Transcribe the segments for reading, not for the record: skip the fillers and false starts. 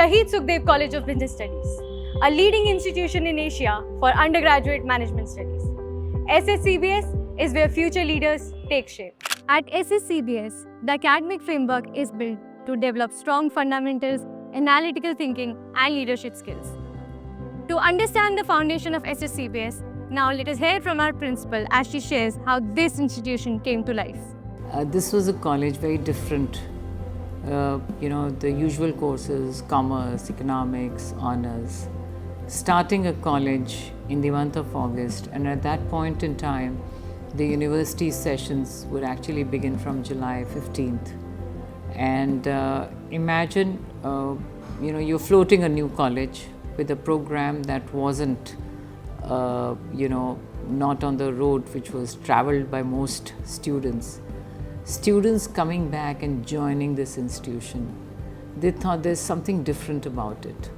Shahid Sukhdev College of Business Studies, a leading institution in Asia for undergraduate management studies. SSCBS is where future leaders take shape. At SSCBS, the academic framework is built to develop strong fundamentals, analytical thinking, and leadership skills. To understand the foundation of SSCBS, now let us hear from our principal as she shares how this institution came to life. This was a college very different. The usual courses, commerce, economics, honors. Starting a college in the month of August, and at that point in time, the university sessions would actually begin from July 15th. And imagine, you're floating a new college with a program that wasn't, not on the road which was traveled by most students. Students coming back and joining this institution, they thought there's something different about it.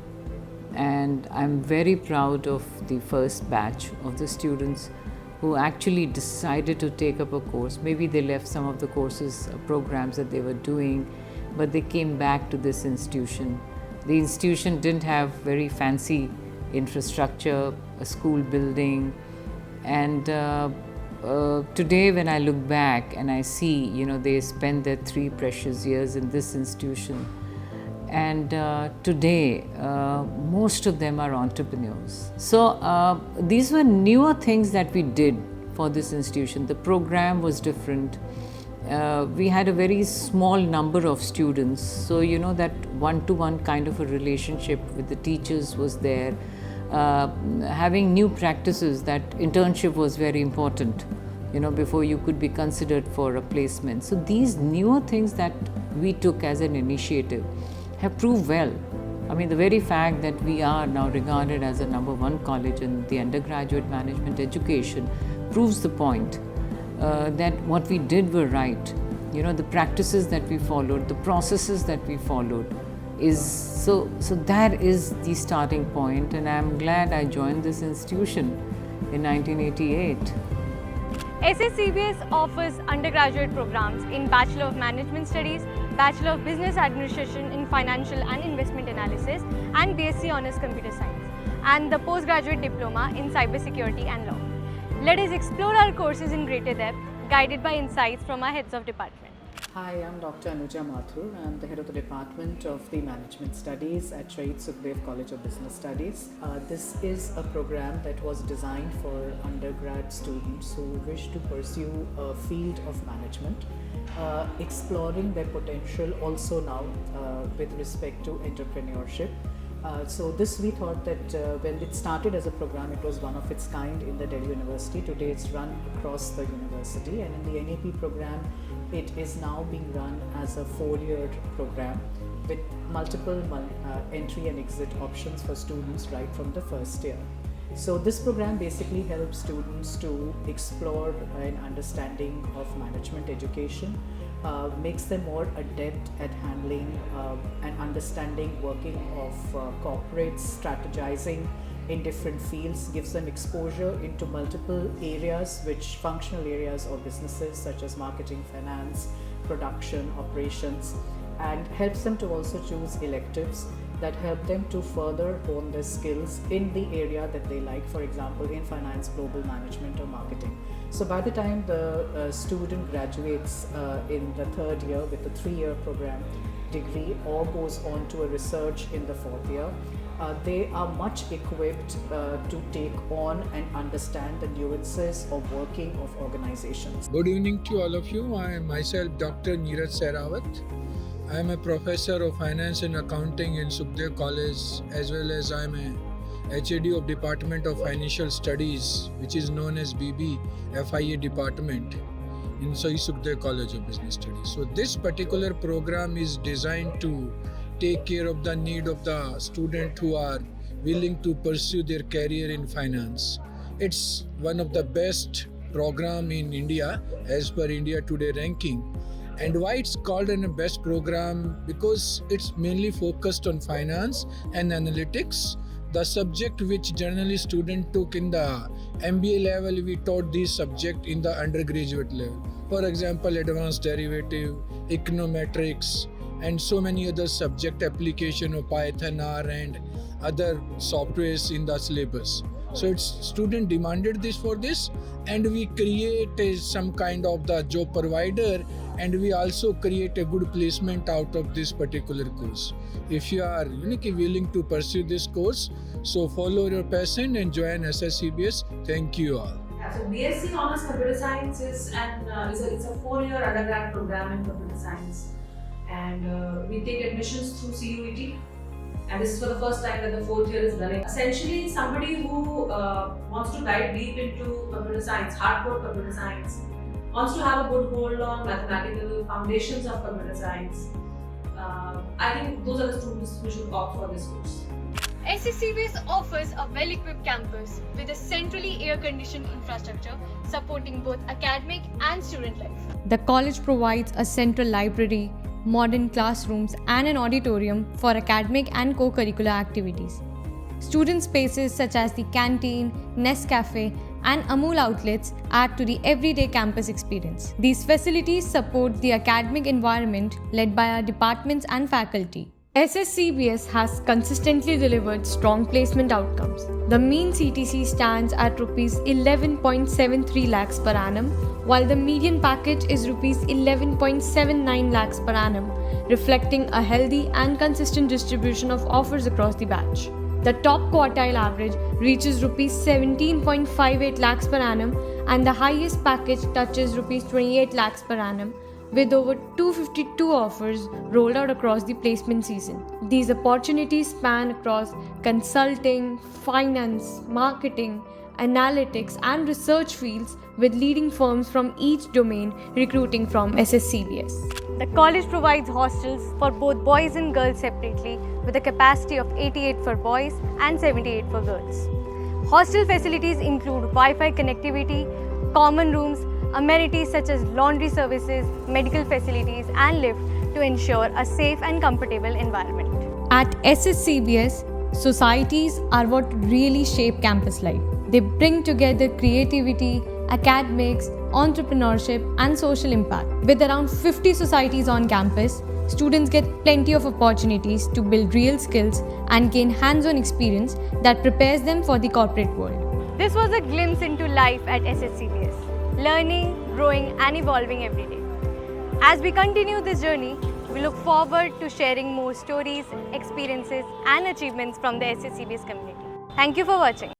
And I'm very proud of the first batch of the students who actually decided to take up a course. Maybe they left some of the courses, programs that they were doing, but they came back to this institution. The institution didn't have very fancy infrastructure, a school building, and today when I look back and I see, they spent their 3 precious years in this institution, and today most of them are entrepreneurs. So these were newer things that we did for this institution. The program was different. We had a very small number of students, so that one-to-one kind of a relationship with the teachers was there. Having new practices, that internship was very important, before you could be considered for a placement. So these newer things that we took as an initiative have proved well. I mean, the very fact that we are now regarded as a #1 college in the undergraduate management education proves the point that what we did were right. The practices that we followed, the processes that we followed, is so that is the starting point, and I'm glad I joined this institution in 1988. SSCBS offers undergraduate programs in Bachelor of Management Studies, Bachelor of Business Administration in Financial and Investment Analysis, and BSc Honours Computer Science, and the postgraduate diploma in Cybersecurity and Law. Let us explore our courses in greater depth, guided by insights from our heads of department. Hi, I'm Dr. Anuja Mathur. I'm the head of the Department of the Management Studies at Shahid Sukhdev College of Business Studies. This is a program that was designed for undergrad students who wish to pursue a field of management, exploring their potential also now with respect to entrepreneurship. So this, we thought that when it started as a program, it was one of its kind in the Delhi University. Today it's run across the university, and in the NAP program it is now being run as a 4-year program with multiple entry and exit options for students right from the first year. So this program basically helps students to explore an understanding of management education, makes them more adept at handling and understanding working of corporates, strategizing in different fields, gives them exposure into multiple areas, which functional areas or businesses such as marketing, finance, production, operations, and helps them to also choose electives that help them to further hone their skills in the area that they like, for example in finance, global management or marketing. So by the time the student graduates in the 3rd year with the 3-year program degree or goes on to a research in the 4th year, they are much equipped to take on and understand the nuances of working of organizations. Good evening to all of you. I am myself Dr. Neeraj Sehrawat. I am a professor of finance and accounting in Sukhdev College, as well as I am a HAD of Department of Financial Studies, which is known as BB FIA department in Sukhdev College of Business Studies. So this particular program is designed to take care of the need of the student who are willing to pursue their career in finance. It's one of the best program in India as per India Today ranking. And why it's called a best program? Because it's mainly focused on finance and analytics. The subject which generally student took in the MBA level, we taught this subject in the undergraduate level. For example, advanced derivative, econometrics, and so many other subject application of Python, R, and other softwares in the syllabus. So it's student demanded this for this, and we create some kind of the job provider, and we also create a good placement out of this particular course. If you are willing to pursue this course, so follow your passion and join SSCBS. Thank you all. So BSc Honors Computer Science is it's a 4-year undergrad program in computer science, and we take admissions through CUET. And this is for the first time that the 4th year is running. Essentially, somebody who wants to dive deep into computer science, hardcore computer science, wants to have a good hold on mathematical foundations of computer science. I think those are the students who should opt for this course. SSCBS offers a well-equipped campus with a centrally air-conditioned infrastructure supporting both academic and student life. The college provides a central library, modern classrooms, and an auditorium for academic and co-curricular activities. Student spaces such as the canteen, Nescafe, and Amul outlets add to the everyday campus experience. These facilities support the academic environment led by our departments and faculty. SSCBS has consistently delivered strong placement outcomes. The mean CTC stands at Rs 11.73 lakhs per annum, while the median package is Rs 11.79 lakhs per annum, reflecting a healthy and consistent distribution of offers across the batch. The top quartile average reaches Rs 17.58 lakhs per annum, and the highest package touches Rs 28 lakhs per annum, with over 252 offers rolled out across the placement season. These opportunities span across consulting, finance, marketing, analytics, and research fields, with leading firms from each domain recruiting from SSCBS. The college provides hostels for both boys and girls separately, with a capacity of 88 for boys and 78 for girls. Hostel facilities include Wi-Fi connectivity, common rooms, amenities such as laundry services, medical facilities, and lift to ensure a safe and comfortable environment. At SSCBS, societies are what really shape campus life. They bring together creativity, academics, entrepreneurship, and social impact. With around 50 societies on campus, students get plenty of opportunities to build real skills and gain hands-on experience that prepares them for the corporate world. This was a glimpse into life at SSCBS. Learning, growing, and evolving every day. As we continue this journey, we look forward to sharing more stories, experiences, and achievements from the SSCBS community. Thank you for watching.